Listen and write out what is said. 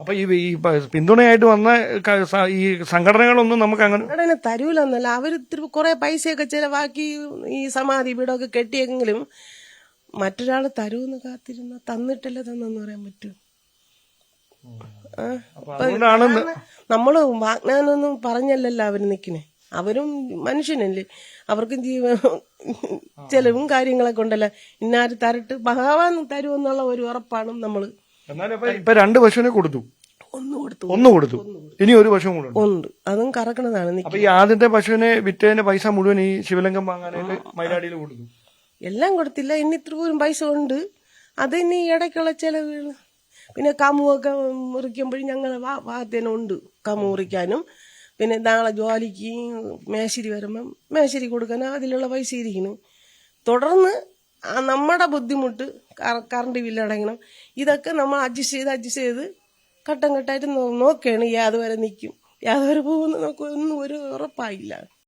അപ്പൊ ഈ പിന്തുണയായിട്ട് വന്ന ഈ സംഘടനകളൊന്നും നമുക്ക് അങ്ങനെ തരൂലെന്നല്ല, അവർ കുറെ പൈസയൊക്കെ ചെലവാക്കി ഈ സമാധി വീടൊക്കെ കെട്ടിയെങ്കിലും മറ്റൊരാൾ തരൂന്ന് കാത്തിരുന്ന തന്നിട്ടല്ലേ തന്നെന്ന് പറയാൻ പറ്റൂ. നമ്മള് വാഗ്ദാനൊന്നും പറഞ്ഞല്ലല്ലോ അവര് നിക്കണേ. അവരും മനുഷ്യനല്ലേ, അവർക്കും ചെലവും കാര്യങ്ങളൊക്കെ ഉണ്ടല്ലോ. ഇന്നാര് തരട്ട് ഭഗവാൻ തരുമെന്നുള്ള ഒരു ഉറപ്പാണ് നമ്മള്. ഇപ്പൊ 2 പശുവിനെ കൊടുത്തു, ഒന്ന് കൊടുത്തു, ഇനി ഒരു പശു കൂടെ ഉണ്ട്, അതും കറക്കണതാണ്. അപ്പൊ ഈ ആദ്യത്തെ പശുവിനെ വിറ്റതിന്റെ പൈസ മുഴുവൻ ഈ ശിവലിംഗം വാങ്ങാനായിട്ട് മൈലാടിയിൽ കൊടുത്തു. എല്ലാം കൊടുത്തില്ല, ഇനി ഇത്ര പോലും പൈസ ഉണ്ട്. അത് ഇനി ഇടയ്ക്കുള്ള ചെലവുകൾ. പിന്നെ കമുവൊക്കെ മുറിക്കുമ്പോഴും ഞങ്ങൾ വാദ്യനുണ്ട് കമു മുറിക്കാനും. പിന്നെ നാളെ ജോലിക്ക് മേശരി വരുമ്പം മേശരി കൊടുക്കാനും അതിലുള്ള പൈസ ഇരിക്കുന്നു. തുടർന്ന് നമ്മുടെ ബുദ്ധിമുട്ട് കറണ്ട് ബില്ലടങ്ങണം. ഇതൊക്കെ നമ്മൾ അഡ്ജസ്റ്റ് ചെയ്ത് ഘട്ടം ഘട്ടമായിട്ട് നോക്കുകയാണ്. യാതുവരെ നിൽക്കും യാതുവരെ പോകുമെന്ന് നമുക്ക് ഒന്നും ഒരു ഉറപ്പായില്ല.